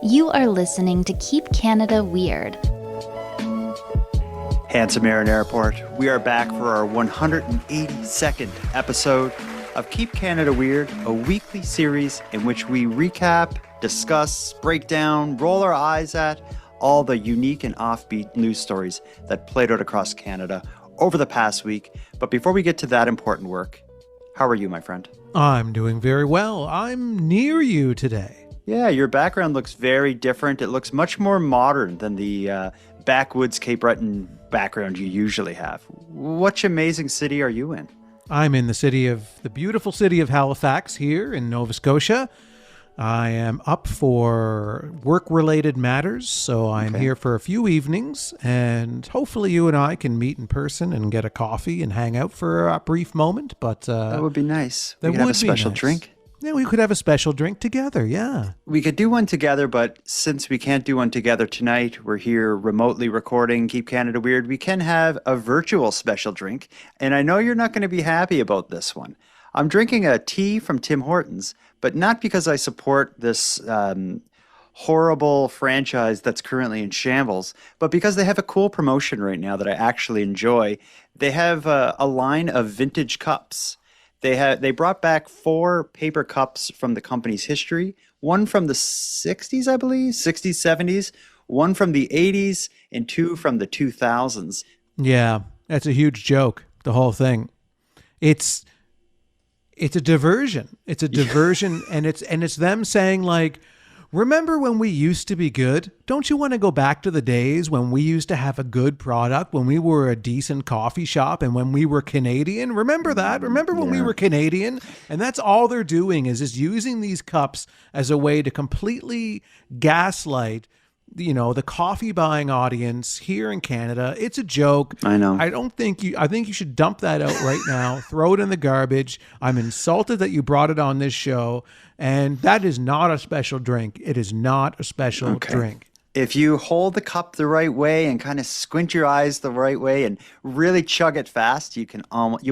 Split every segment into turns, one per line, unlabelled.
You are listening to Keep Canada Weird.
Handsome Air and Airport, we are back for our 182nd episode of Keep Canada Weird, a weekly series in which we recap, discuss, break down, roll our eyes at all the unique and offbeat news stories that played out across Canada over the past week. But before we get to that important work, how are you, my friend?
I'm doing very well. I'm near you today.
Yeah, your background looks very different. It looks much more modern than the backwoods Cape Breton background you usually have. Which amazing city are you in?
I'm in the beautiful city of Halifax here in Nova Scotia. I am up for work-related matters, so I'm here for a few evenings, and hopefully you and I can meet in person and get a coffee and hang out for a brief moment. But
that would be nice.
We
could have a special drink.
Yeah, we could have a special drink together, yeah.
We could do one together, but since we can't do one together tonight, we're here remotely recording Keep Canada Weird. We can have a virtual special drink, and I know you're not going to be happy about this one. I'm drinking a tea from Tim Hortons, but not because I support this horrible franchise that's currently in shambles, but because they have a cool promotion right now that I actually enjoy. They have a line of vintage cups. They brought back 4 paper cups from the company's history, one from the 60s, I believe, 60s, 70s, one from the 80s, and 2 from the 2000s.
Yeah, that's a huge joke, the whole thing. It's a diversion. It's a diversion, and it's them saying, like, remember when we used to be good? Don't you want to go back to the days when we used to have a good product, when we were a decent coffee shop, and when we were Canadian? Remember that? Remember when we were Canadian? And that's all they're doing is just using these cups as a way to completely gaslight, you know, the coffee buying audience here in Canada. It's a joke.
I know.
I think you should dump that out right now. Throw it in the garbage. I'm insulted that you brought it on this show. And that is not a special drink. It is not a special drink.
If you hold the cup the right way and kind of squint your eyes the right way and really chug it fast, you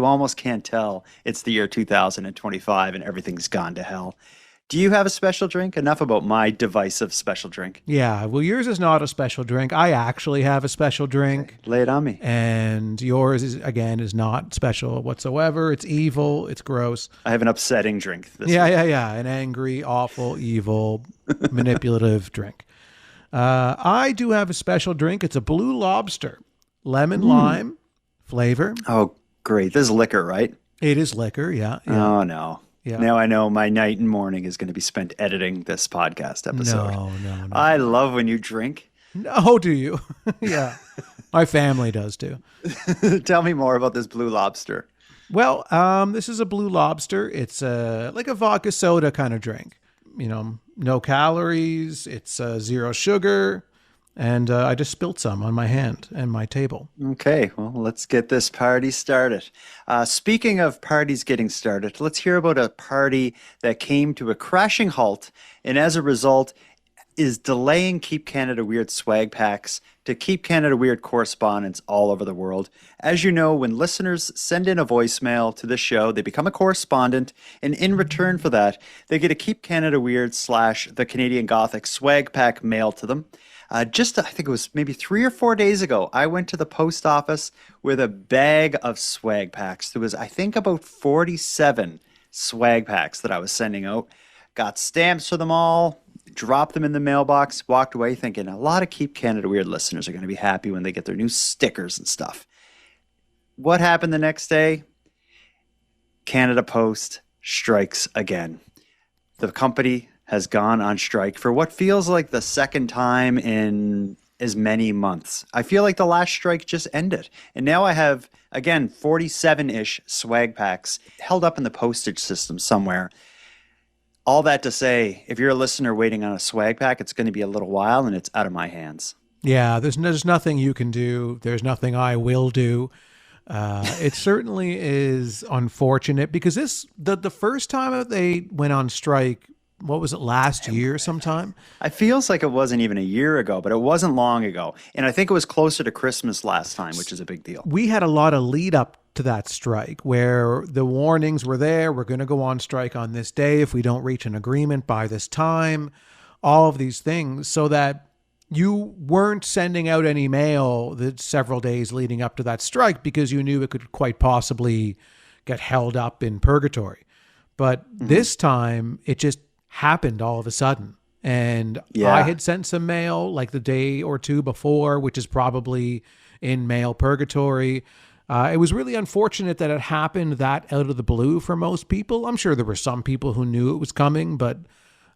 almost can't tell it's the year 2025 and everything's gone to hell. Do you have a special drink? Enough about my divisive special drink.
Yeah, well, yours is not a special drink. I actually have a special drink.
Okay. Lay it on me.
And yours is not special whatsoever. It's evil. It's gross.
I have an upsetting drink.
Yeah. An angry, awful, evil, manipulative drink. I do have a special drink. It's a Blue Lobster, lemon lime flavor.
Oh, great. This is liquor, right?
It is liquor, yeah.
Oh, no.
Yeah.
Now I know my night and morning is going to be spent editing this podcast episode.
No.
I love when you drink.
Oh, do you? Yeah. My family does too.
Tell me more about this Blue Lobster.
Well, this is a Blue Lobster. It's like a vodka soda kind of drink. You know, no calories. It's 0 sugar. And I just spilled some on my hand and my table.
Okay, well, let's get this party started. Speaking of parties getting started, let's hear about a party that came to a crashing halt and as a result is delaying Keep Canada Weird swag packs to Keep Canada Weird correspondents all over the world. As you know, when listeners send in a voicemail to the show, they become a correspondent, and in return for that, they get a Keep Canada Weird / the Canadian Gothic swag pack mailed to them. I think it was maybe 3 or 4 days ago, I went to the post office with a bag of swag packs. There was, I think, about 47 swag packs that I was sending out. Got stamps for them all, dropped them in the mailbox, walked away thinking a lot of Keep Canada Weird listeners are going to be happy when they get their new stickers and stuff. What happened the next day? Canada Post strikes again. The company has gone on strike for what feels like the second time in as many months. I feel like the last strike just ended. And now I have, again, 47-ish swag packs held up in the postage system somewhere. All that to say, if you're a listener waiting on a swag pack, it's going to be a little while and it's out of my hands.
Yeah, there's nothing you can do. There's nothing I will do. It certainly is unfortunate because the first time that they went on strike, what was it, last year sometime?
It feels like it wasn't even a year ago, but it wasn't long ago. And I think it was closer to Christmas last time, which is a big deal.
We had a lot of lead up to that strike where the warnings were there. We're going to go on strike on this day if we don't reach an agreement by this time. all of these things so that you weren't sending out any mail the several days leading up to that strike because you knew it could quite possibly get held up in purgatory. But this time it just happened all of a sudden. And I had sent some mail like the day or two before, which is probably in mail purgatory. It was really unfortunate that it happened that out of the blue for most people. I'm sure there were some people who knew it was coming, but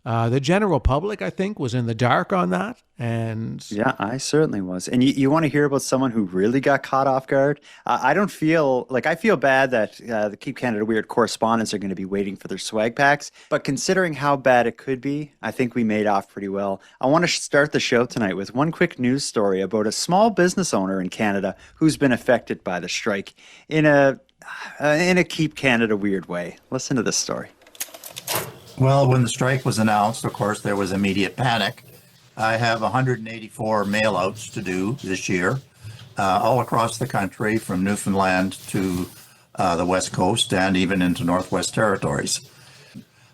the general public, I think, was in the dark on that. And
Yeah, I certainly was. And you want to hear about someone who really got caught off guard? I don't feel like I feel bad that the Keep Canada Weird correspondents are going to be waiting for their swag packs. But considering how bad it could be, I think we made off pretty well. I want to start the show tonight with one quick news story about a small business owner in Canada who's been affected by the strike in a Keep Canada Weird way. Listen to this story.
Well, when the strike was announced, of course, there was immediate panic. I have 184 mail-outs to do this year, all across the country, from Newfoundland to the West Coast and even into Northwest Territories.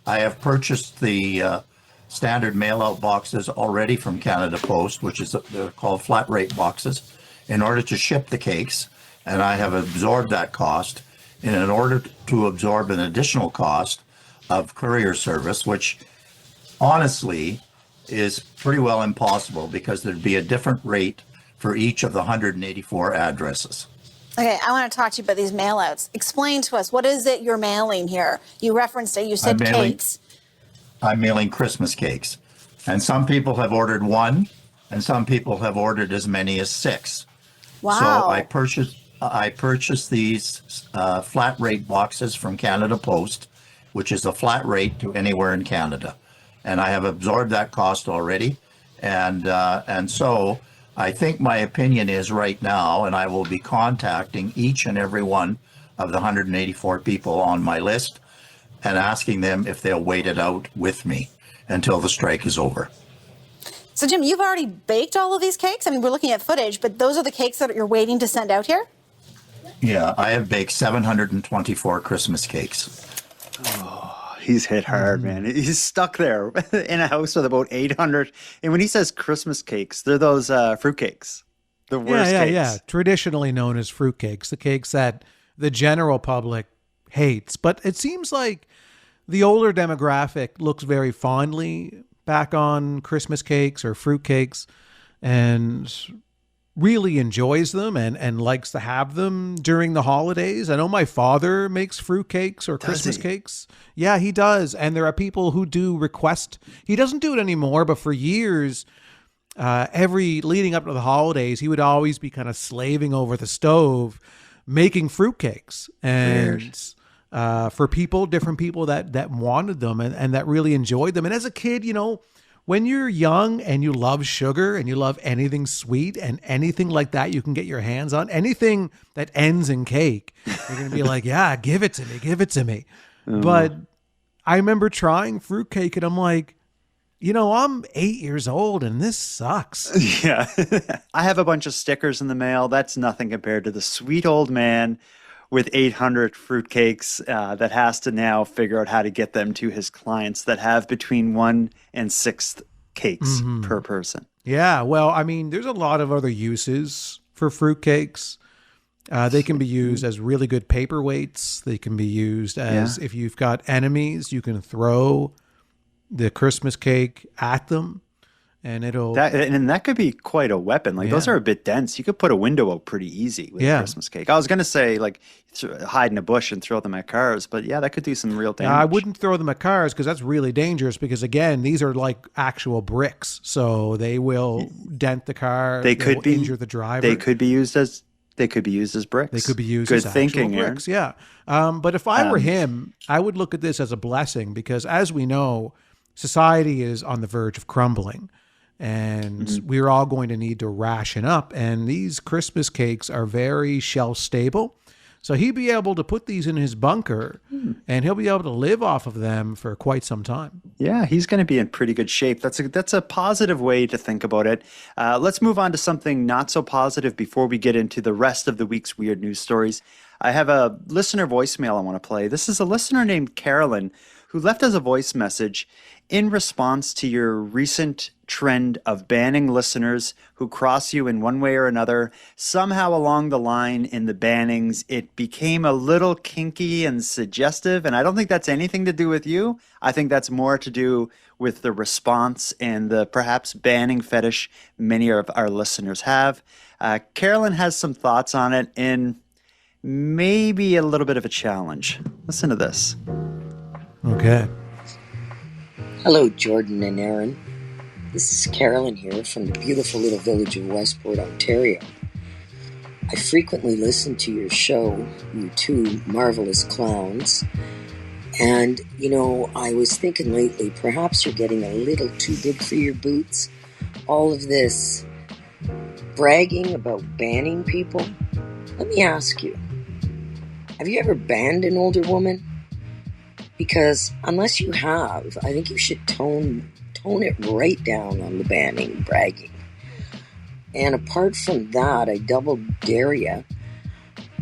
I have purchased the standard mail-out boxes already from Canada Post, which is they're called flat rate boxes, in order to ship the cakes, and I have absorbed that cost. And in order to absorb an additional cost of courier service, which honestly is pretty well impossible because there'd be a different rate for each of the 184 addresses.
Okay, I want to talk to you about these mail-outs. Explain to us, what is it you're mailing here? You referenced it, you said cakes.
I'm mailing Christmas cakes. And some people have ordered one, and some people have ordered as many as 6.
Wow.
So I purchased these flat rate boxes from Canada Post, which is a flat rate to anywhere in Canada. And I have absorbed that cost already. And so I think my opinion is right now, and I will be contacting each and every one of the 184 people on my list and asking them if they'll wait it out with me until the strike is over.
So, Jim, you've already baked all of these cakes? I mean, we're looking at footage, but those are the cakes that you're waiting to send out here?
Yeah, I have baked 724 Christmas cakes.
He's hit hard, man. He's stuck there in a house with about 800. And when he says Christmas cakes, they're those fruit cakes. The worst cakes.
Yeah. Traditionally known as fruit cakes, the cakes that the general public hates. But it seems like the older demographic looks very fondly back on Christmas cakes or fruit cakes and really enjoys them and likes to have them during the holidays. I know my father makes fruit cakes or Christmas cakes. Yeah, he does. And there are people who do request. He doesn't do it anymore, but for years, every leading up to the holidays, he would always be kind of slaving over the stove making fruit cakes. And for people, different people that wanted them and that really enjoyed them. And as a kid, you know, when you're young and you love sugar and you love anything sweet and anything like that you can get your hands on, anything that ends in cake, you're going to be like, yeah, give it to me, give it to me. But I remember trying fruitcake and I'm like, you know, I'm 8 years old and this sucks.
Yeah. I have a bunch of stickers in the mail. That's nothing compared to the sweet old man with 800 fruitcakes that has to now figure out how to get them to his clients that have between 1 and 6 cakes per person.
Yeah, well, I mean, there's a lot of other uses for fruitcakes. They can be used as really good paperweights. They can be used as, if you've got enemies, you can throw the Christmas cake at them. And
that could be quite a weapon. Like those are a bit dense. You could put a window out pretty easy with a Christmas cake. I was going to say like hide in a bush and throw them at cars, but yeah, that could do some real damage.
I wouldn't throw them at cars because that's really dangerous because again, these are like actual bricks. So they will dent the car.
They could be
injure the driver.
They could be used as bricks. They could be used
as
thinking,
actual bricks. Yeah. But if I were him, I would look at this as a blessing because as we know, society is on the verge of crumbling. And we're all going to need to ration up. And these Christmas cakes are very shelf stable. So he'd be able to put these in his bunker and he'll be able to live off of them for quite some time.
Yeah, he's going to be in pretty good shape. That's a positive way to think about it. Let's move on to something not so positive before we get into the rest of the week's weird news stories. I have a listener voicemail I want to play. This is a listener named Carolyn who left us a voice message in response to your recent trend of banning listeners who cross you in one way or another. Somehow along the line in the bannings, it became a little kinky and suggestive, and I don't think that's anything to do with you. I think that's more to do with the response and the perhaps banning fetish many of our listeners have. Carolyn has some thoughts on it and maybe a little bit of a challenge. Listen to this.
Okay.
Hello, Jordan and Aaron. This is Carolyn here from the beautiful little village of Westport, Ontario. I frequently listen to your show, you two marvelous clowns. And, I was thinking lately, perhaps you're getting a little too big for your boots. All of this bragging about banning people. Let me ask you, have you ever banned an older woman? Because unless you have, I think you should tone it right down on the banning, bragging. And apart from that, I double dare you.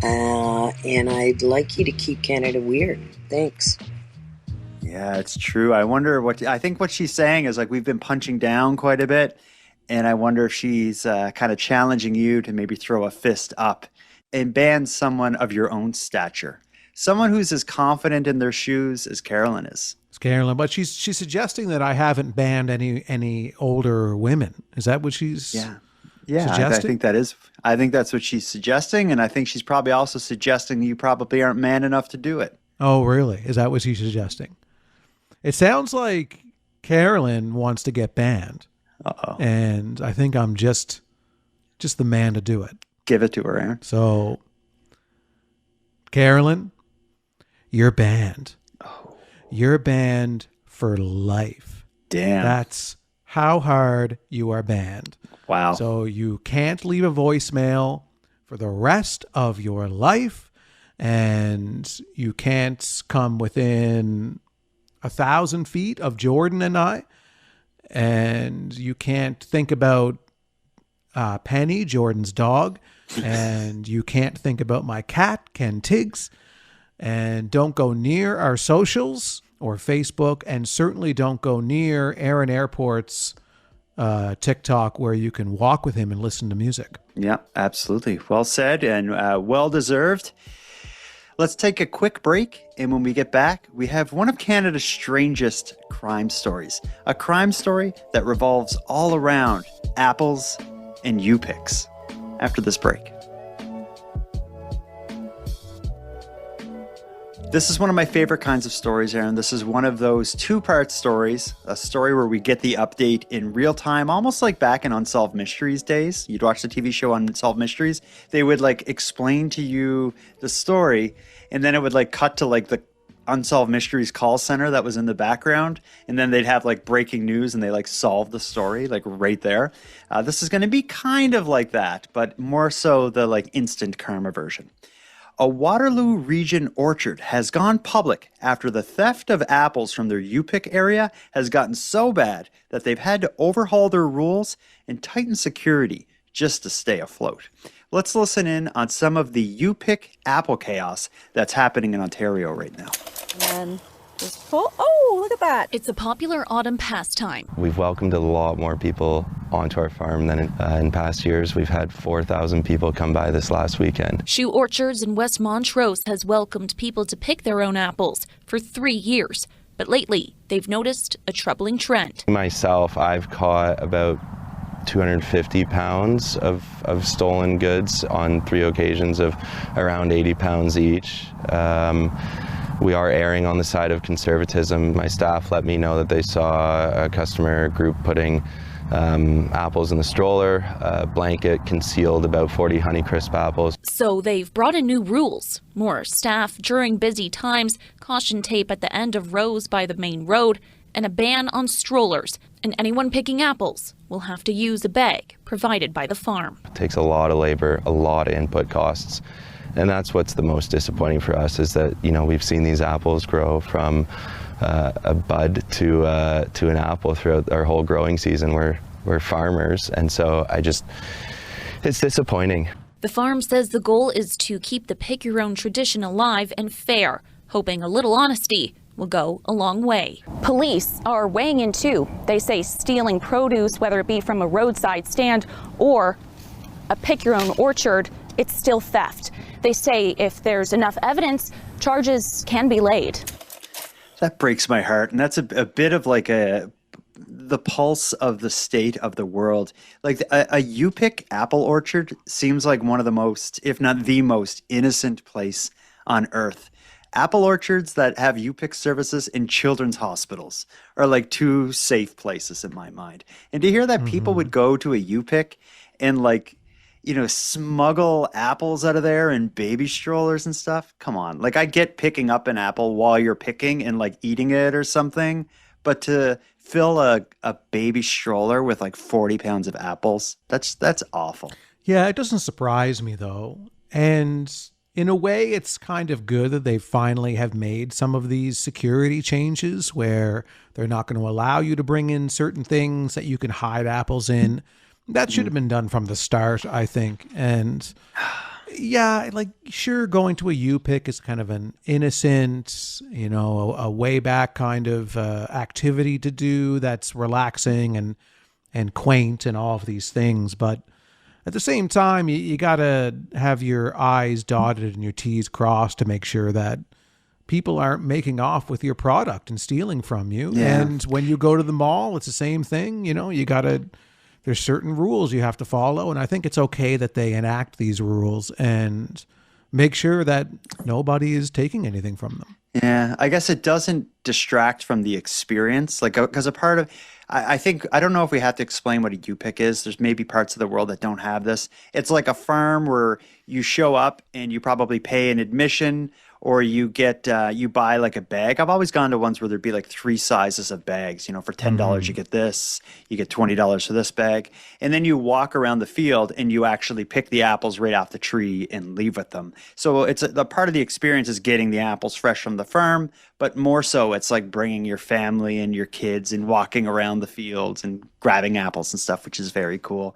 And I'd like you to keep Canada weird. Thanks.
Yeah, it's true. I think what she's saying is like we've been punching down quite a bit. And I wonder if she's kind of challenging you to maybe throw a fist up and ban someone of your own stature. Someone who's as confident in their shoes as Carolyn is.
It's Carolyn, but she's suggesting that I haven't banned any older women. Is that what she's suggesting?
I think that's what she's suggesting, and I think she's probably also suggesting you probably aren't man enough to do it.
Oh, really? Is that what she's suggesting? It sounds like Carolyn wants to get banned.
Uh-oh.
And I think I'm just the man to do it.
Give it to her, Aaron.
So, Carolyn, you're banned.
Oh.
You're banned for life.
Damn.
That's how hard you are banned.
Wow.
So you can't leave a voicemail for the rest of your life, and you can't come within 1,000 feet of Jordan and I, and you can't think about Penny, Jordan's dog, and you can't think about my cat, Ken Tiggs, and don't go near our socials or Facebook, and certainly don't go near Aaron Airport's TikTok, where you can walk with him and listen to music.
Yeah, absolutely. Well said and well deserved. Let's take a quick break, and when we get back, we have one of Canada's strangest crime stories. A crime story that revolves all around apples and U-Picks. After this break. This is one of my favorite kinds of stories, Aaron. This is one of those two-part stories, a story where we get the update in real time, almost like back in Unsolved Mysteries days. You'd watch the TV show Unsolved Mysteries. They would explain to you the story, and then it would cut to the Unsolved Mysteries call center that was in the background, and then they'd have breaking news, and they solve the story right there. This is going to be kind of like that, but more so the instant karma version. A Waterloo region orchard has gone public after the theft of apples from their U-Pick area has gotten so bad that they've had to overhaul their rules and tighten security just to stay afloat. Let's listen in on some of the U-Pick apple chaos that's happening in Ontario right now.
And just pull. Oh, look at that.
It's a popular autumn pastime.
We've welcomed a lot more people onto our farm than in past years. We've had 4,000 people come by this last weekend.
Shoe Orchards in West Montrose has welcomed people to pick their own apples for 3 years. But lately, they've noticed a troubling trend.
Myself, I've caught about 250 pounds of stolen goods on 3 occasions of around 80 pounds each. We are erring on the side of conservatism. My staff let me know that they saw a customer group putting apples in the stroller, a blanket concealed about 40 Honeycrisp apples.
So they've brought in new rules. More staff during busy times, caution tape at the end of rows by the main road, and a ban on strollers. And anyone picking apples will have to use a bag provided by the farm.
It takes a lot of labor, a lot of input costs. And that's what's the most disappointing for us, is that, we've seen these apples grow from a bud to an apple throughout our whole growing season. We're farmers, and so it's disappointing.
The farm says the goal is to keep the pick-your-own tradition alive and fair, hoping a little honesty will go a long way. Police are weighing in too. They say stealing produce, whether it be from a roadside stand or a pick your own orchard, it's still theft. They say if there's enough evidence, charges can be laid.
That breaks my heart. And that's a bit of like the pulse of the state of the world. Like a U-Pick apple orchard seems like one of the most, if not the most innocent place on earth. Apple orchards that have U-Pick services in children's hospitals are like two safe places in my mind. And to hear that people would go to a U-Pick and like, smuggle apples out of there in baby strollers and stuff. Come on. Like, I get picking up an apple while you're picking and like eating it or something, but to fill a baby stroller with like 40 pounds of apples, that's awful.
Yeah, it doesn't surprise me though. And in a way, it's kind of good that they finally have made some of these security changes where they're not going to allow you to bring in certain things that you can hide apples in. That should have been done from the start, I think. And yeah, like, sure, going to a U-Pick is kind of an innocent, a way back kind of activity to do that's relaxing and quaint and all of these things. But at the same time, you got to have your I's dotted and your T's crossed to make sure that people aren't making off with your product and stealing from you.
Yeah.
And when you go to the mall, it's the same thing. You got to, there's certain rules you have to follow. And I think it's okay that they enact these rules and make sure that nobody is taking anything from them.
Yeah, I guess it doesn't distract from the experience. Like, because a part of, I think, I don't know if we have to explain what a U-Pick is. There's maybe parts of the world that don't have this. It's like a farm where you show up and you probably pay an admission, or you get, you buy like a bag. I've always gone to ones where there'd be like 3 sizes of bags. For $10 you get this, you get $20 for this bag. And then you walk around the field and you actually pick the apples right off the tree and leave with them. So it's the part of the experience is getting the apples fresh from the farm, but more so it's like bringing your family and your kids and walking around the fields and grabbing apples and stuff, which is very cool.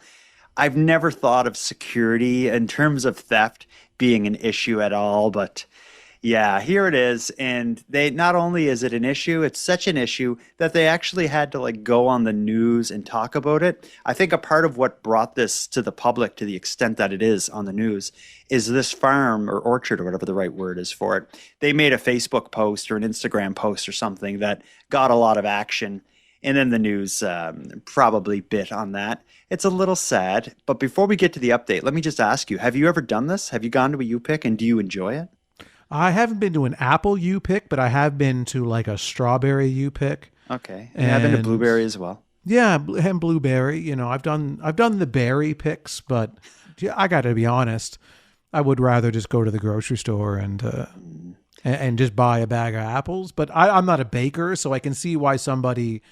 I've never thought of security in terms of theft being an issue at all, but yeah, here it is. And they, not only is it an issue, it's such an issue that they actually had to like go on the news and talk about it. I think a part of what brought this to the public to the extent that it is on the news is this farm or orchard or whatever the right word is for it. They made a Facebook post or an Instagram post or something that got a lot of action. And then the news probably bit on that. It's a little sad. But before we get to the update, let me just ask you, have you ever done this? Have you gone to a U-Pick and do you enjoy it?
I haven't been to an apple U-Pick, but I have been to like a strawberry U-Pick.
Okay. And I've been to blueberry as well.
Yeah, and blueberry. I've done the berry picks, but I got to be honest, I would rather just go to the grocery store and just buy a bag of apples. But I'm not a baker, so I can see why somebody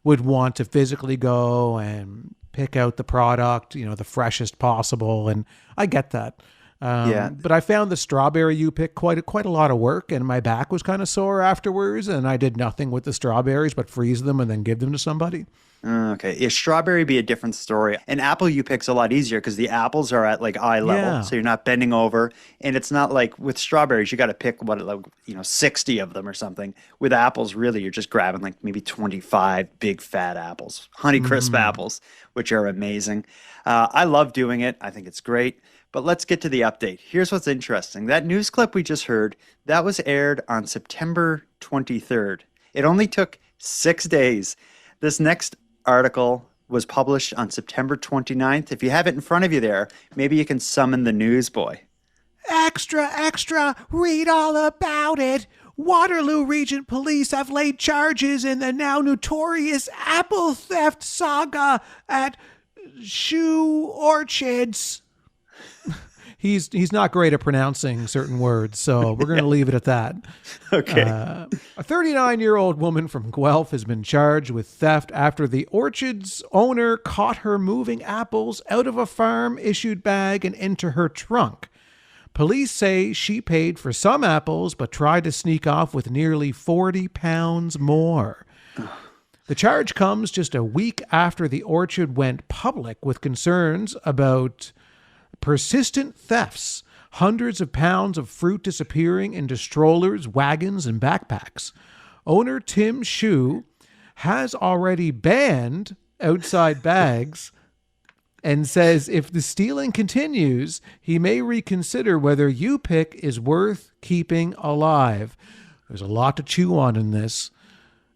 would want to physically go and pick out the product, the freshest possible, and I get that. But I found the strawberry U-Pick quite a lot of work, and my back was kind of sore afterwards, and I did nothing with the strawberries but freeze them and then give them to somebody.
Okay. Yeah, strawberry be a different story. An apple U-Pick's a lot easier because the apples are at like eye level, so you're not bending over, and it's not like with strawberries you got to pick 60 of them or something. With apples, really, you're just grabbing like maybe 25 big fat apples, Honeycrisp apples, which are amazing. I love doing it. I think it's great. But let's get to the update. Here's what's interesting. That news clip we just heard, that was aired on September 23rd. It only took 6 days. This next article was published on September 29th. If you have it in front of you there, maybe you can summon the newsboy.
Extra, extra, read all about it. Waterloo Region Police have laid charges in the now notorious apple theft saga at Shoe Orchards. He's not great at pronouncing certain words, so we're going to leave it at that.
Okay.
A 39-year-old woman from Guelph has been charged with theft after the orchard's owner caught her moving apples out of a farm-issued bag and into her trunk. Police say she paid for some apples but tried to sneak off with nearly 40 pounds more. The charge comes just a week after the orchard went public with concerns about persistent thefts, hundreds of pounds of fruit disappearing into strollers, wagons, and backpacks. Owner Tim Shu has already banned outside bags and says if the stealing continues, he may reconsider whether U-Pick is worth keeping alive. There's a lot to chew on in this,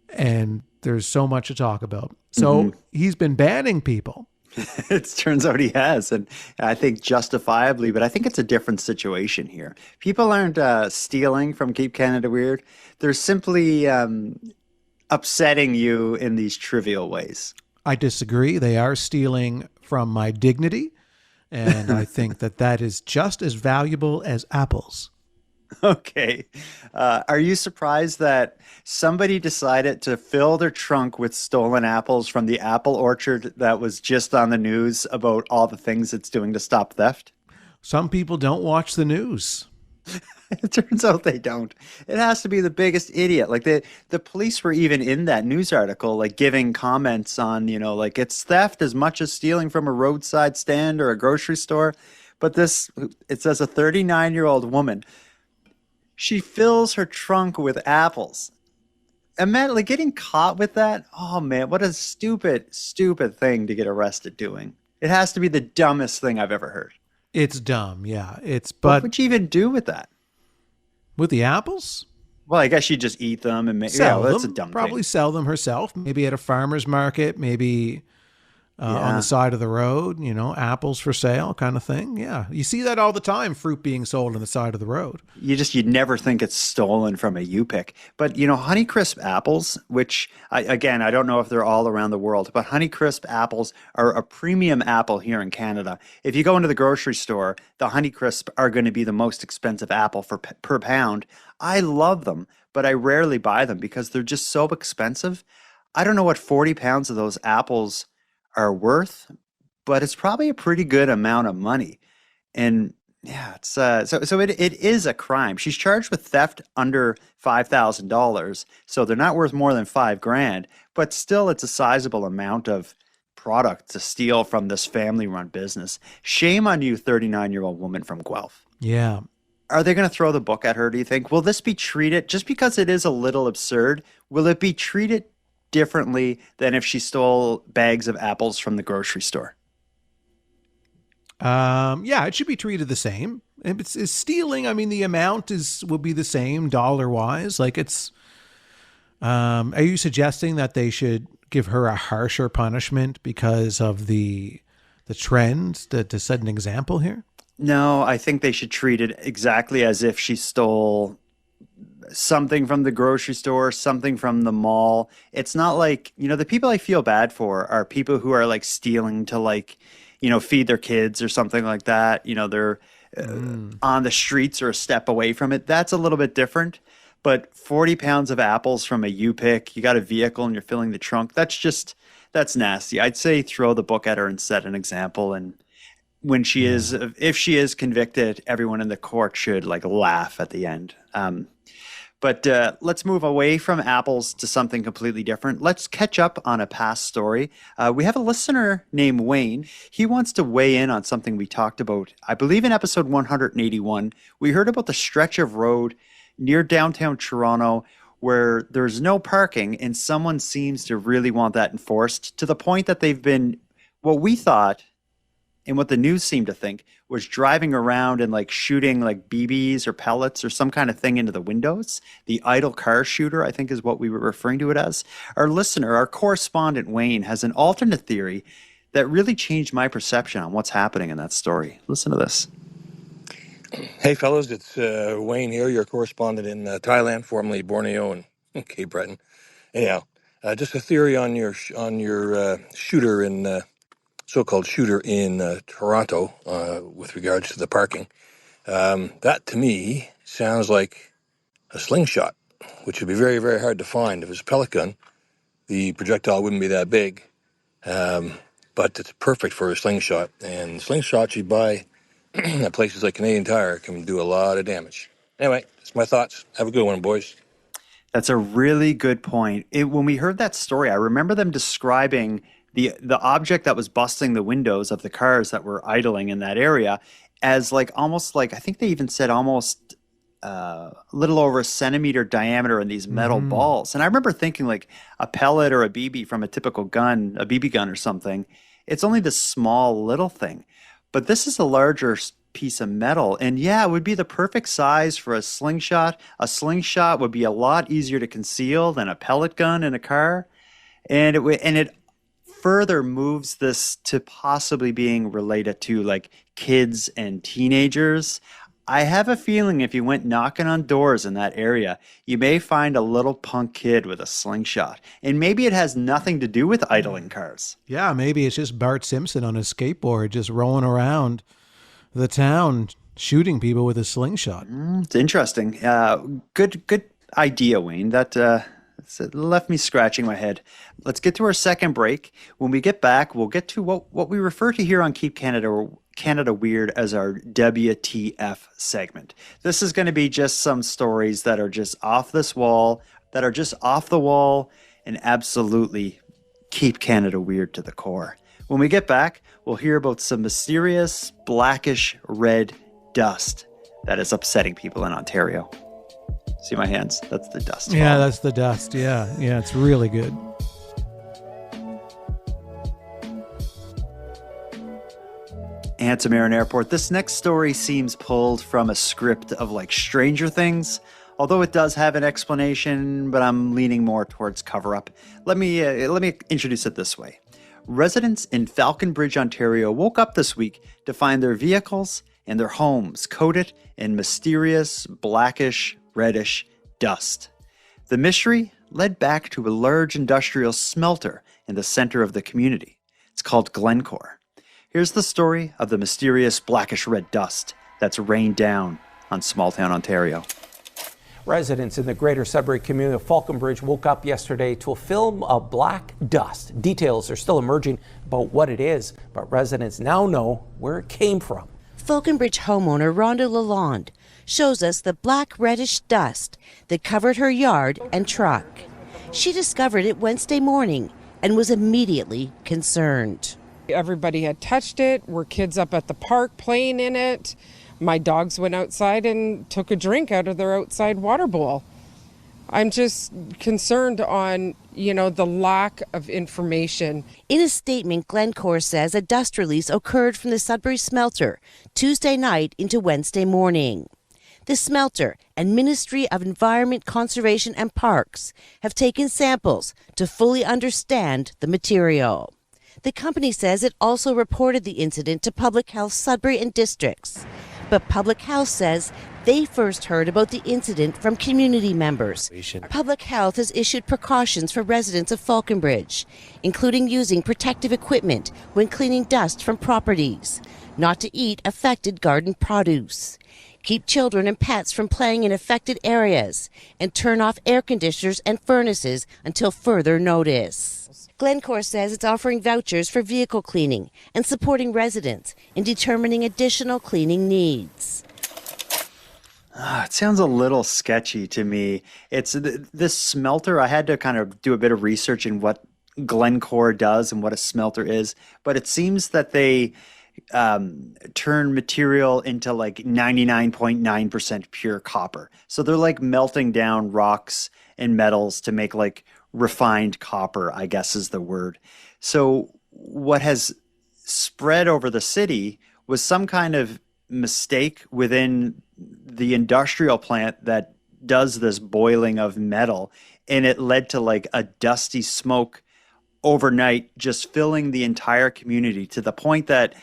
and there's so much to talk about. So he's been banning people.
It turns out he has, and I think justifiably, but I think it's a different situation here. People aren't stealing from Keep Canada Weird. They're simply upsetting you in these trivial ways.
I disagree. They are stealing from my dignity, and I think that is just as valuable as apples.
Okay. Are you surprised that somebody decided to fill their trunk with stolen apples from the apple orchard that was just on the news about all the things it's doing to stop theft?
Some people don't watch the news.
It turns out they don't. It has to be the biggest idiot. Like the police were even in that news article, like giving comments on, like it's theft as much as stealing from a roadside stand or a grocery store. But it says a 39-year-old woman, she fills her trunk with apples. Imagine like getting caught with that. Oh man, what a stupid thing to get arrested doing. It has to be the dumbest thing I've ever heard.
It's dumb, yeah. But
what would you even do with that?
With the apples?
Well, I guess she'd just eat them and
sell them.
That's a dumb
Probably
thing.
sell them herself. Maybe at a farmer's market. Maybe on the side of the road. Apples for sale, kind of thing. Yeah, you see that all the time. Fruit being sold on the side of the road.
You'd never think it's stolen from a U-Pick. But Honeycrisp apples, which I don't know if they're all around the world, but Honeycrisp apples are a premium apple here in Canada. If you go into the grocery store, the Honeycrisp are going to be the most expensive apple per pound. I love them, but I rarely buy them because they're just so expensive. I don't know what 40 pounds of those apples are worth, but it's probably a pretty good amount of money. And yeah, it's so it is a crime. She's charged with theft under $5,000, so they're not worth more than $5,000, but still it's a sizable amount of product to steal from this family-run business. Shame on you, 39-year-old woman from Guelph.
Yeah.
Are they going to throw the book at her, do you think? Will this be treated, just because it is a little absurd, will it be treated differently than if she stole bags of apples from the grocery store?
Yeah, it should be treated the same. If it's stealing, I mean, the amount will be the same dollar-wise. Like are you suggesting that they should give her a harsher punishment because of the trend to set an example here?
No, I think they should treat it exactly as if she stole something from the grocery store, something from the mall. It's not like, the people I feel bad for are people who are like stealing to feed their kids or something like that. They're on the streets or a step away from it. That's a little bit different. But 40 pounds of apples from a U-Pick, you got a vehicle and you're filling the trunk. That's nasty. I'd say throw the book at her and set an example. And when if she is convicted, everyone in the court should laugh at the end. But let's move away from apples to something completely different. Let's catch up on a past story. We have a listener named Wayne. He wants to weigh in on something we talked about, I believe in episode 181. We heard about the stretch of road near downtown Toronto where there's no parking and someone seems to really want that enforced to the point that they've been, what we thought and what the news seemed to think was driving around and shooting BBs or pellets or some kind of thing into the windows. The idle car shooter, I think, is what we were referring to it as. Our listener, our correspondent Wayne, has an alternate theory that really changed my perception on what's happening in that story. Listen to this.
Hey fellas, it's Wayne here, your correspondent in Thailand, formerly Borneo and Cape Breton. Anyhow, just a theory on your shooter in so-called shooter in Toronto with regards to the parking. That to me sounds like a slingshot, which would be very, very hard to find. If it's a pellet gun, the projectile wouldn't be that big, but it's perfect for a slingshot. And slingshots you buy at places like Canadian Tire can do a lot of damage. Anyway, that's my thoughts. Have a good one, boys.
That's a really good point. When we heard that story, I remember them describing the object that was busting the windows of the cars that were idling in that area as almost I think they even said almost little over a centimeter diameter in these metal balls. And I remember thinking like a pellet or a BB from a typical gun, a BB gun or something, it's only this small little thing. But this is a larger piece of metal. And yeah, it would be the perfect size for a slingshot. A slingshot would be a lot easier to conceal than a pellet gun in a car. And it further moves this to possibly being related to like kids and teenagers. I have a feeling if you went knocking on doors in that area, you may find a little punk kid with a slingshot. And maybe it has nothing to do with idling cars.
Yeah, maybe it's just Bart Simpson on a skateboard just rolling around the town shooting people with a slingshot.
It's interesting. Good idea, Wayne. That left me scratching my head. Let's get to our second break. When we get back, we'll get to what we refer to here on Keep Canada Weird as our WTF segment. This is going to be just some stories that are just off this wall, that are just off the wall, and absolutely keep Canada weird to the core. When we get back, we'll hear about some mysterious blackish red dust that is upsetting people in Ontario. See my hands? That's the dust.
Yeah, that's the dust. Yeah, it's really good.
Handsome Aaron Airport. This next story seems pulled from a script of like Stranger Things, although it does have an explanation, but I'm leaning more towards cover-up. Let me introduce it this way. Residents in Falconbridge, Ontario woke up this week to find their vehicles and their homes coated in mysterious blackish reddish dust. The mystery led back to a large industrial smelter in the center of the community. It's called Glencore. Here's the story of the mysterious blackish red dust that's rained down on small-town Ontario.
Residents in the greater Sudbury community of Falconbridge woke up yesterday to a film of black dust. Details are still emerging about what it is, but residents now know where it came from.
Falconbridge homeowner Rhonda Lalonde shows us the black reddish dust that covered her yard and truck. She discovered it Wednesday morning and was immediately concerned.
Everybody had touched it. Were kids up at the park playing in it. My dogs went outside and took a drink out of their outside water bowl. I'm just concerned on, the lack of information.
In a statement, Glencore says a dust release occurred from the Sudbury smelter Tuesday night into Wednesday morning. The smelter and Ministry of Environment, Conservation and Parks have taken samples to fully understand the material. The company says it also reported the incident to Public Health Sudbury and districts. But Public Health says they first heard about the incident from community members. Public Health has issued precautions for residents of Falconbridge, including using protective equipment when cleaning dust from properties, not to eat affected garden produce, keep children and pets from playing in affected areas, and turn off air conditioners and furnaces until further notice. Glencore says it's offering vouchers for vehicle cleaning and supporting residents in determining additional cleaning needs.
It sounds a little sketchy to me. It's this smelter. I had to kind of do a bit of research in what Glencore does and what a smelter is, but it seems that they turn material into like 99.9% pure copper. So they're like melting down rocks and metals to make like refined copper, I guess is the word. So what has spread over the city was some kind of mistake within the industrial plant that does this boiling of metal, and it led to like a dusty smoke overnight, just filling the entire community to the point that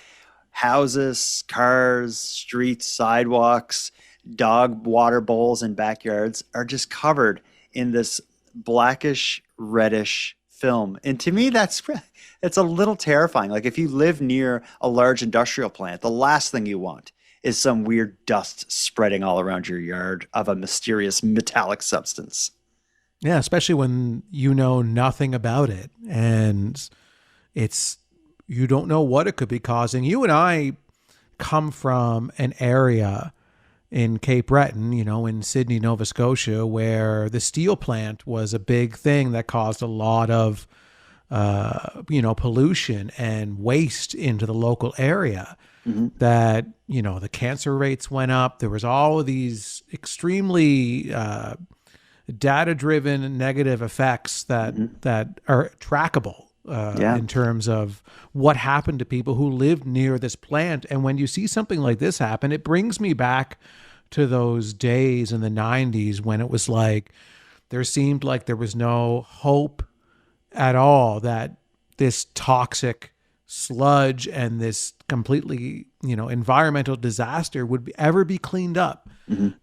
houses, cars, streets, sidewalks, dog water bowls and backyards are just covered in this blackish reddish film. And to me, it's a little terrifying. Like if you live near a large industrial plant, the last thing you want is some weird dust spreading all around your yard of a mysterious metallic substance.
Yeah, especially when you know nothing about it and you don't know what it could be causing. You and I come from an area in Cape Breton, in Sydney, Nova Scotia, where the steel plant was a big thing that caused a lot of pollution and waste into the local area, that, the cancer rates went up. There was all of these extremely data-driven negative effects that are trackable in terms of what happened to people who lived near this plant. And when you see something like this happen, it brings me back to those days in the 90s when it was like there seemed like there was no hope at all that this toxic sludge and this completely, environmental disaster would ever be cleaned up.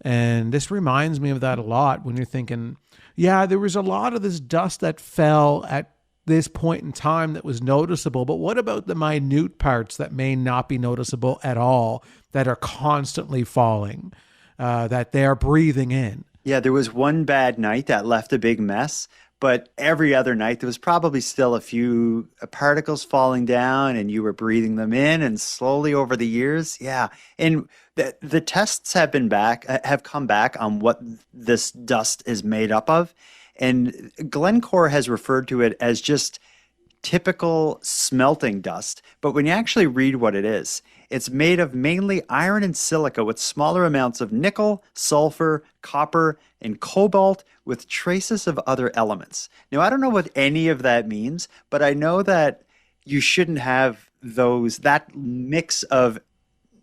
And this reminds me of that a lot when you're thinking, there was a lot of this dust that fell at this point in time that was noticeable, but what about the minute parts that may not be noticeable at all, that are constantly falling, that they are breathing in?
Yeah, there was one bad night that left a big mess, but every other night there was probably still a few particles falling down and you were breathing them in, and slowly over the years. Yeah. And the tests have come back on what this dust is made up of. And Glencore has referred to it as just typical smelting dust. But when you actually read what it is, it's made of mainly iron and silica with smaller amounts of nickel, sulfur, copper, and cobalt with traces of other elements. Now, I don't know what any of that means, but I know that you shouldn't have that mix of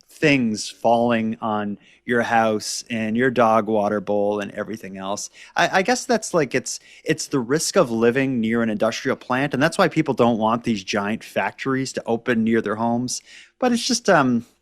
things falling on your house and your dog water bowl and everything else. I guess that's like it's the risk of living near an industrial plant, and that's why people don't want these giant factories to open near their homes. But it's just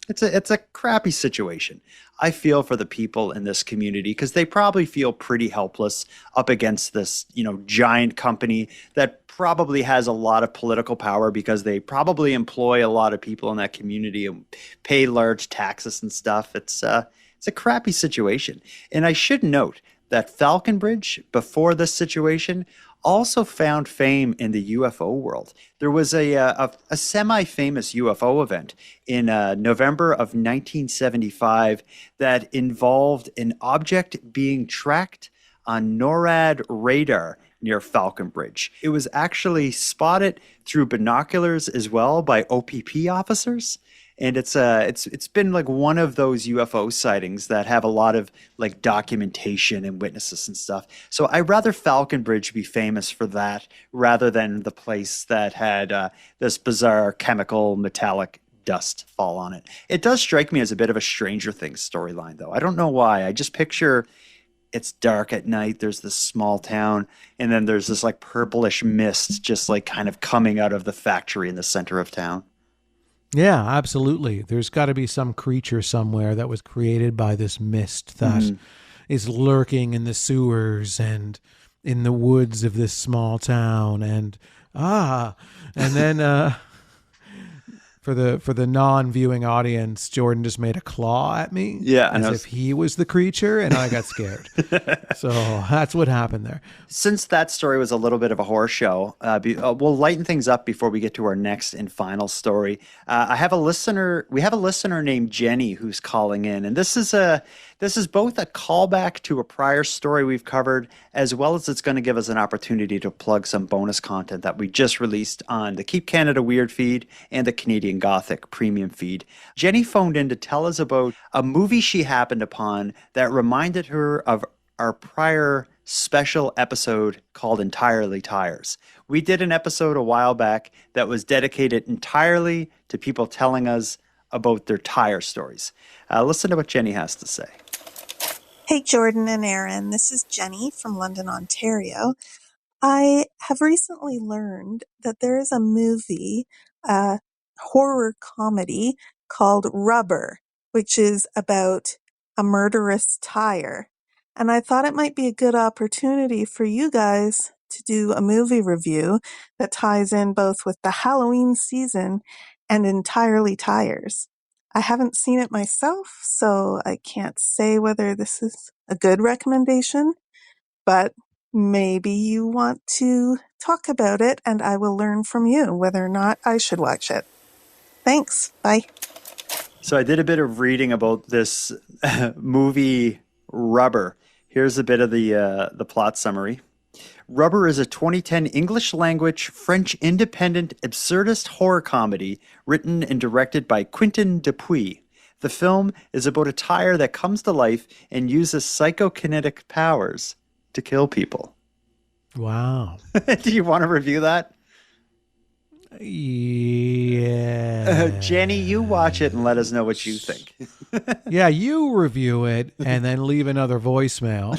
it's a crappy situation. I feel for the people in this community because they probably feel pretty helpless up against this, giant company that probably has a lot of political power because they probably employ a lot of people in that community and pay large taxes and stuff. It's a crappy situation. And I should note that Falconbridge, before this situation, also found fame in the UFO world. There was a semi-famous UFO event in November of 1975 that involved an object being tracked on NORAD radar near Falconbridge. It was actually spotted through binoculars as well by OPP officers. And it's been like one of those UFO sightings that have a lot of like documentation and witnesses and stuff. So I'd rather Falconbridge be famous for that rather than the place that had this bizarre chemical metallic dust fall on it. It does strike me as a bit of a Stranger Things storyline, though. I don't know why. I just picture it's dark at night. There's this small town, and then there's this like purplish mist just like kind of coming out of the factory in the center of town.
Yeah, absolutely. There's got to be some creature somewhere that was created by this mist that is lurking in the sewers and in the woods of this small town. And then for the non-viewing audience, Jordan just made a claw at me, as if he was the creature, and I got scared. So that's what happened there.
Since that story was a little bit of a horror show, we'll lighten things up before we get to our next and final story. We have a listener named Jenny who's calling in, and this is both a callback to a prior story we've covered, as well as it's going to give us an opportunity to plug some bonus content that we just released on the Keep Canada Weird feed and the Canadian Gothic premium feed. Jenny phoned in to tell us about a movie she happened upon that reminded her of our prior special episode called Entirely Tires. We did an episode a while back that was dedicated entirely to people telling us about their tire stories. Listen to what Jenny has to say.
Hey, Jordan and Aaron. This is Jenny from London, Ontario. I have recently learned that there is a movie, a horror comedy called Rubber, which is about a murderous tire. And I thought it might be a good opportunity for you guys to do a movie review that ties in both with the Halloween season and Entirely Tires. I haven't seen it myself, so I can't say whether this is a good recommendation, but maybe you want to talk about it and I will learn from you whether or not I should watch it. Thanks. Bye.
So I did a bit of reading about this movie Rubber. Here's a bit of the plot summary. Rubber is a 2010 English language, French independent absurdist horror comedy written and directed by Quentin Dupuis. The film is about a tire that comes to life and uses psychokinetic powers to kill people.
Wow.
Do you want to review that?
Yeah.
Jenny, you watch it and let us know what you think.
Yeah, you review it and then leave another voicemail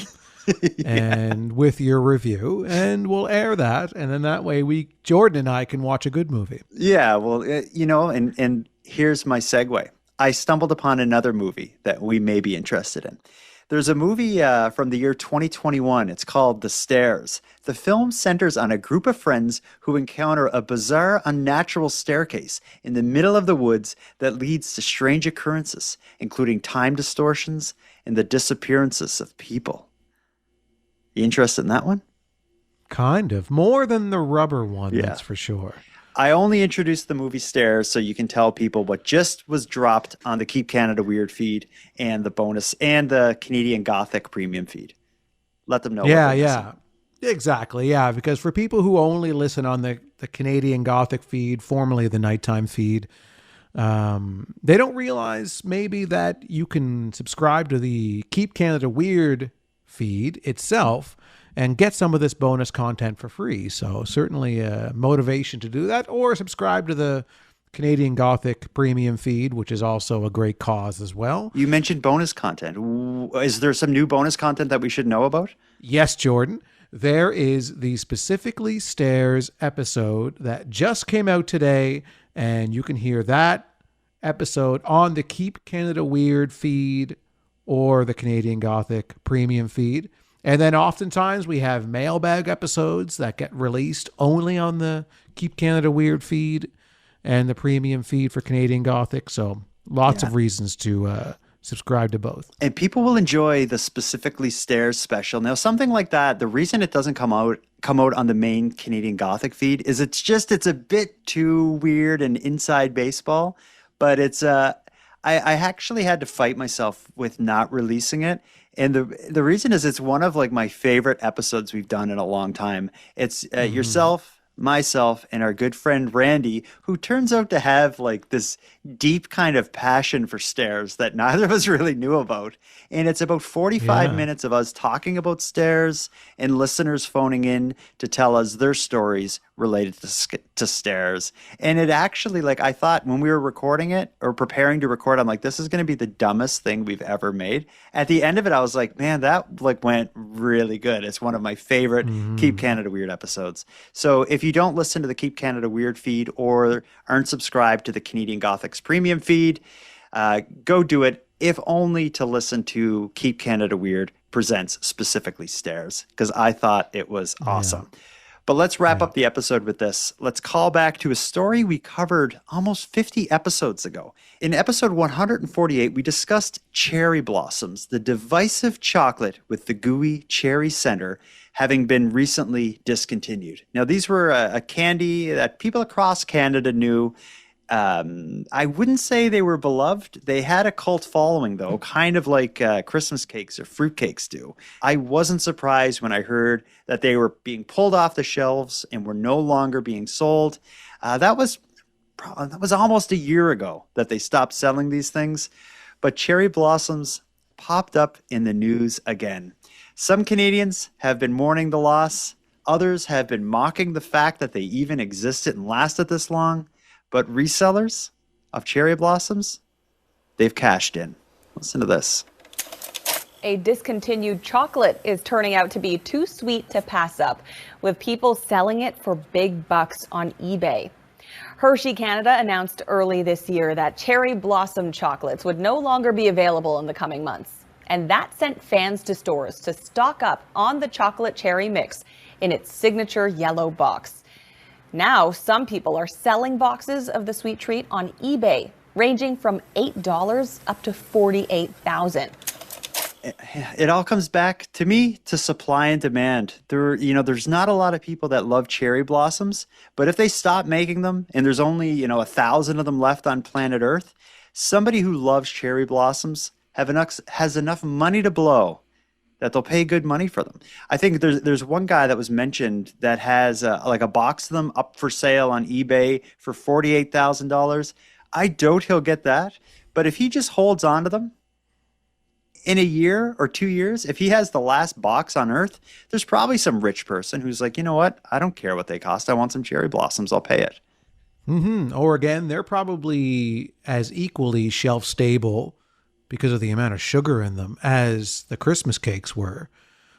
and with your review, and we'll air that. And then that way Jordan and I can watch a good movie.
Yeah, well, and here's my segue. I stumbled upon another movie that we may be interested in. There's a movie from the year 2021. It's called The Stairs. The film centers on a group of friends who encounter a bizarre, unnatural staircase in the middle of the woods that leads to strange occurrences, including time distortions and the disappearances of people. You interested in that one?
Kind of. More than the Rubber one,
Yeah.
that's for sure.
I only introduced the movie Stairs so you can tell people what just was dropped on the Keep Canada Weird feed and the bonus and the Canadian Gothic premium feed. Let them know.
Yeah. Exactly. Yeah. Because for people who only listen on the Canadian Gothic feed, formerly the nighttime feed, they don't realize maybe that you can subscribe to the Keep Canada Weird feed itself and get some of this bonus content for free. So certainly a motivation to do that, or subscribe to the Canadian Gothic premium feed, which is also a great cause as well.
You mentioned bonus content. Is there some new bonus content that we should know about?
Yes, Jordan. There is the Specifically Stairs episode that just came out today, and you can hear that episode on the Keep Canada Weird feed or the Canadian Gothic premium feed. And then oftentimes we have mailbag episodes that get released only on the Keep Canada Weird feed and the premium feed for Canadian Gothic. So lots of reasons to subscribe to both.
And people will enjoy the Specifically Stairs special. Now, something like that, the reason it doesn't come out on the main Canadian Gothic feed is it's a bit too weird and inside baseball. But it's I actually had to fight myself with not releasing it. And the reason is it's one of like my favorite episodes we've done in a long time. It's yourself, myself, and our good friend Randy, who turns out to have like this deep kind of passion for stairs that neither of us really knew about. And it's about 45 minutes of us talking about stairs and listeners phoning in to tell us their stories related to stairs. And it actually, like, I thought when we were recording it or preparing to record, I'm like, this is going to be the dumbest thing we've ever made. At the end of it, I was like, man, that like went really good. It's one of my favorite Keep Canada Weird episodes. So if you don't listen to the Keep Canada Weird feed or aren't subscribed to the Canadian Gothic's premium feed, go do it, if only to listen to Keep Canada Weird presents Specifically Stairs, because I thought it was awesome. But let's wrap up the episode with this. Let's call back to a story we covered almost 50 episodes ago. In episode 148, we discussed cherry blossoms, the divisive chocolate with the gooey cherry center, having been recently discontinued. Now, these were a candy that people across Canada knew. I wouldn't say they were beloved. They had a cult following, though, kind of like Christmas cakes or fruit cakes do. I wasn't surprised when I heard that they were being pulled off the shelves and were no longer being sold. That was almost a year ago that they stopped selling these things. But cherry blossoms popped up in the news again. Some Canadians have been mourning the loss. Others have been mocking the fact that they even existed and lasted this long. But resellers of cherry blossoms, they've cashed in. Listen to this.
A discontinued chocolate is turning out to be too sweet to pass up, with people selling it for big bucks on eBay. Hershey Canada announced early this year that cherry blossom chocolates would no longer be available in the coming months. And that sent fans to stores to stock up on the chocolate cherry mix in its signature yellow box. Now, some people are selling boxes of the sweet treat on eBay, ranging from $8 up to $48,000.
It all comes back to me to supply and demand. There's not a lot of people that love cherry blossoms, but if they stop making them and there's only 1,000 of them left on planet Earth, somebody who loves cherry blossoms has enough money to blow that they'll pay good money for them. I think there's one guy that was mentioned that has like a box of them up for sale on eBay for $48,000. I doubt he'll get that, but if he just holds on to them in a year or 2 years, if he has the last box on earth, there's probably some rich person who's like, you know what? I don't care what they cost. I want some cherry blossoms. I'll pay it.
Or again, they're probably as equally shelf stable because of the amount of sugar in them as the Christmas cakes were.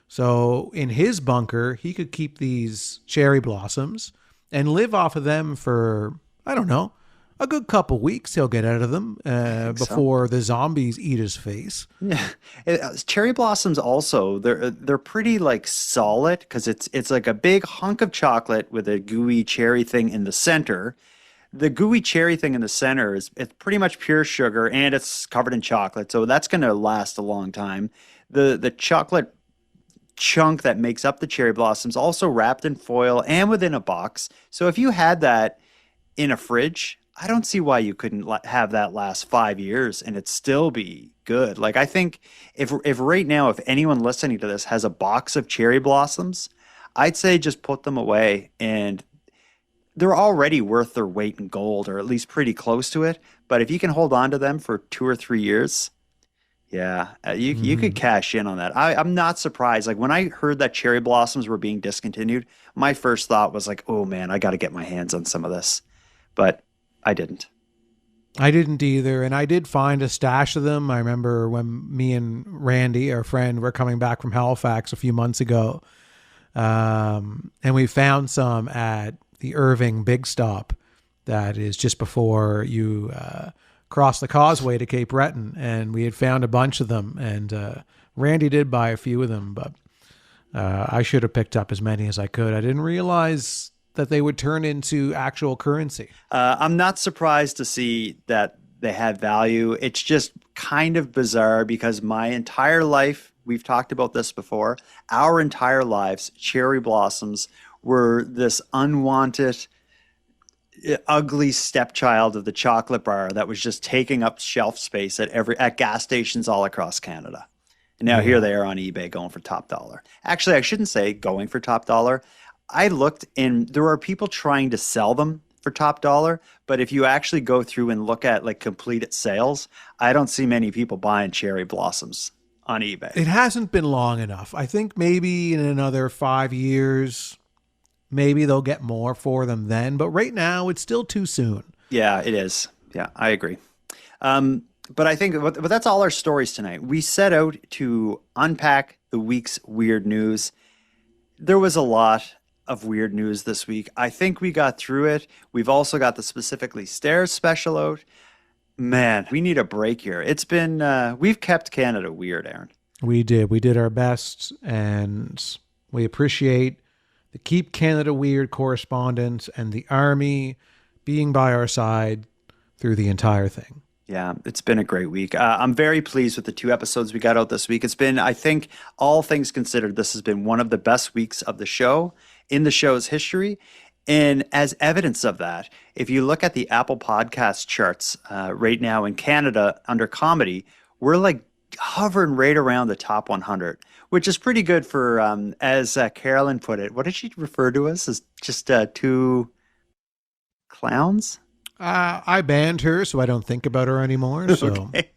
So in his bunker, he could keep these cherry blossoms and live off of them for, I don't know, a good couple weeks. He'll get out of them before the zombies eat his face.
Yeah, cherry blossoms also they're pretty like solid because it's like a big hunk of chocolate with a gooey cherry thing in the center. The gooey cherry thing in the center it's pretty much pure sugar and it's covered in chocolate, so that's going to last a long time. The chocolate chunk that makes up the cherry blossoms also wrapped in foil and within a box. So if you had that in a fridge, I don't see why you couldn't have that last 5 years and it still be good. Like I think if right now, if anyone listening to this has a box of cherry blossoms, I'd say just put them away, and they're already worth their weight in gold, or at least pretty close to it. But if you can hold on to them for 2 or 3 years, yeah, you could cash in on that. I'm not surprised. Like when I heard that cherry blossoms were being discontinued, my first thought was like, oh man, I got to get my hands on some of this. But I didn't.
I didn't either. And I did find a stash of them. I remember when me and Randy, our friend, were coming back from Halifax a few months ago. And we found some at the Irving Big Stop that is just before you cross the causeway to Cape Breton. And we had found a bunch of them. And Randy did buy a few of them, but I should have picked up as many as I could. I didn't realize that they would turn into actual currency.
I'm not surprised to see that they had value. It's just kind of bizarre because my entire life, we've talked about this before, our entire lives, cherry blossoms were this unwanted, ugly stepchild of the chocolate bar that was just taking up shelf space at gas stations all across Canada. And now here they are on eBay going for top dollar. Actually, I shouldn't say going for top dollar. I looked and there are people trying to sell them for top dollar, but if you actually go through and look at like completed sales, I don't see many people buying cherry blossoms on eBay.
It hasn't been long enough. I think maybe in another 5 years, maybe they'll get more for them then, but right now it's still too soon.
Yeah, it is. Yeah, I agree. But I think but that's all our stories tonight. We set out to unpack the week's weird news. There was a lot of weird news this week. I think we got through it. We've also got the Specifically Stairs special out. Man, we need a break here. It's been, we've kept Canada weird, Aaron.
We did. We did our best, and we appreciate the Keep Canada Weird correspondents and the Army being by our side through the entire thing.
Yeah, it's been a great week. I'm very pleased with the 2 episodes we got out this week. It's been, I think, all things considered, this has been one of the best weeks of the show in the show's history. And as evidence of that, if you look at the Apple Podcast charts right now in Canada under comedy, we're like hovering right around the top 100, which is pretty good for, as Carolyn put it, what did she refer to us as? Just 2 clowns?
I banned her, so I don't think about her anymore. So.
Okay.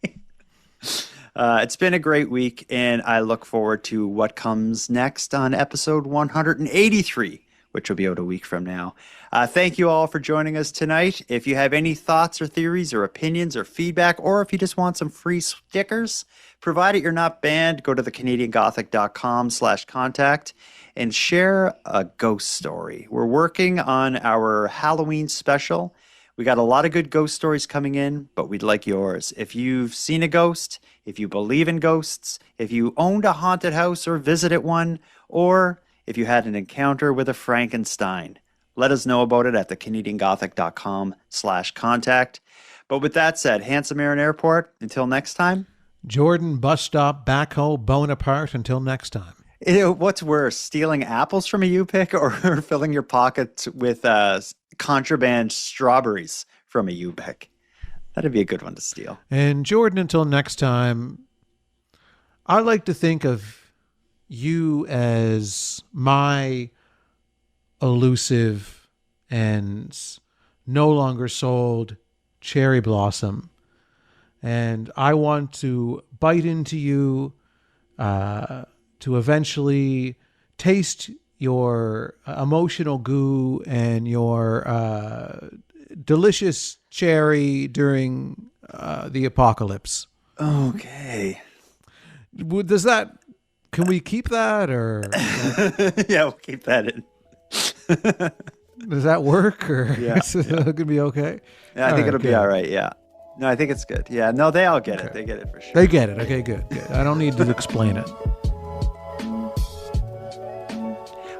It's been a great week, and I look forward to what comes next on episode 183, which will be out a week from now. Thank you all for joining us tonight. If you have any thoughts or theories or opinions or feedback, or if you just want some free stickers, provided you're not banned, go to thecanadiangothic.com/contact and share a ghost story. We're working on our Halloween special. We got a lot of good ghost stories coming in, but we'd like yours. If you've seen a ghost, if you believe in ghosts, if you owned a haunted house or visited one, or if you had an encounter with a Frankenstein, let us know about it at thecanadiangothic.com/contact. But with that said, Handsome Aaron Airport, until next time.
Jordan Bus Stop Backhoe Bonaparte, until next time.
What's worse, stealing apples from a U-Pick or filling your pockets with contraband strawberries from a U-Pick? That'd be a good one to steal.
And Jordan, until next time, I like to think of you as my elusive and no longer sold cherry blossom. And I want to bite into you to eventually taste your emotional goo and your delicious cherry during the apocalypse.
Okay.
Does that... Can we keep that, or
yeah, we'll keep that in.
Does that work, or is it gonna be okay?
Yeah, I think it'll be all right. Yeah. No, I think it's good. Yeah. No, they all get it. They get it for sure.
They get it. Okay, good. I don't need to explain it.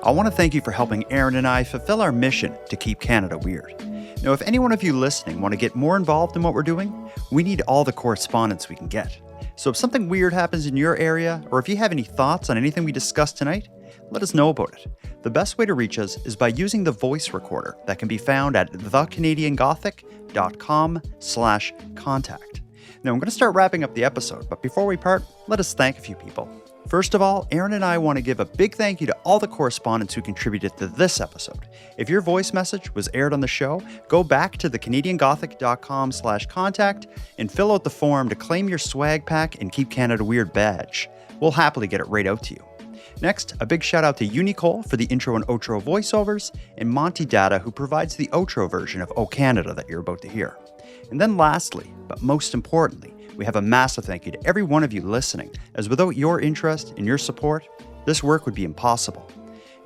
I want to thank you for helping Aaron and I fulfill our mission to keep Canada weird. Now, if any one of you listening want to get more involved in what we're doing, we need all the correspondence we can get. So if something weird happens in your area, or if you have any thoughts on anything we discussed tonight, let us know about it. The best way to reach us is by using the voice recorder that can be found at thecanadiangothic.com/contact. Now I'm going to start wrapping up the episode, but before we part, let us thank a few people. First of all, Aaron and I want to give a big thank you to all the correspondents who contributed to this episode. If your voice message was aired on the show, go back to thecanadiangothic.com/contact and fill out the form to claim your swag pack and Keep Canada Weird badge. We'll happily get it right out to you. Next, a big shout out to Unicole for the intro and outro voiceovers, and Monty Data, who provides the outro version of O Canada that you're about to hear. And then lastly, but most importantly, we have a massive thank you to every one of you listening, as without your interest and your support, this work would be impossible.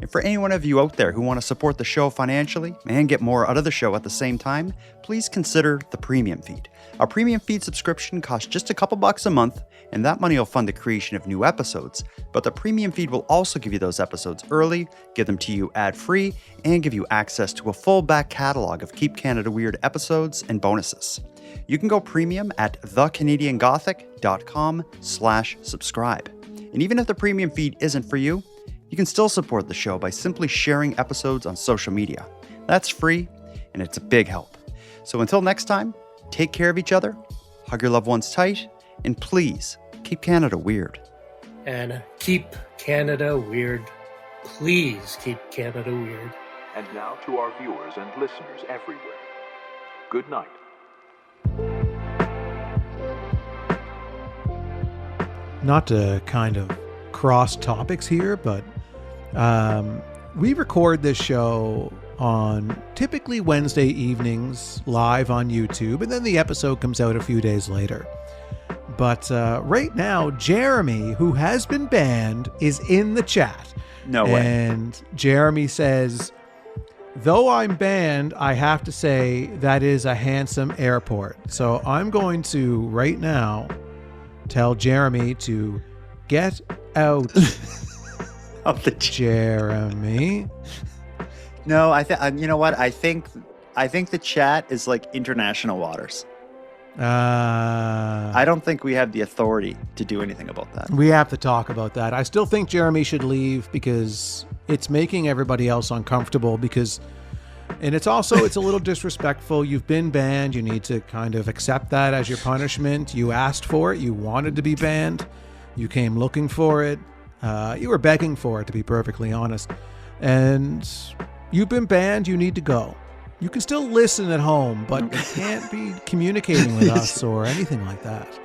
And for any one of you out there who want to support the show financially and get more out of the show at the same time, please consider the premium feed. Our premium feed subscription costs just a couple bucks a month, and that money will fund the creation of new episodes. But the premium feed will also give you those episodes early, give them to you ad-free, and give you access to a full back catalog of Keep Canada Weird episodes and bonuses. You can go premium at thecanadiangothic.com/subscribe. And even if the premium feed isn't for you, you can still support the show by simply sharing episodes on social media. That's free, and it's a big help. So until next time, take care of each other, hug your loved ones tight, and please keep Canada weird.
And keep Canada weird. Please keep Canada weird.
And now to our viewers and listeners everywhere. Good night.
Not to kind of cross topics here, but we record this show on typically Wednesday evenings live on YouTube, and then the episode comes out a few days later. But right now, Jeremy, who has been banned, is in the chat.
No way.
And Jeremy says, though I'm banned, I have to say that is a handsome airport. So I'm going to, right now, tell Jeremy to get out
of the
Jeremy.
No, you know what? I think the chat is like international waters. I don't think we have the authority to do anything about that.
We have to talk about that. I still think Jeremy should leave because it's making everybody else uncomfortable and it's a little disrespectful. You've been banned. You need to kind of accept that as your punishment. You asked for it. You wanted to be banned. You came looking for it. You were begging for it, to be perfectly honest. And you've been banned. You need to go. You can still listen at home, but you can't be communicating with us or anything like that.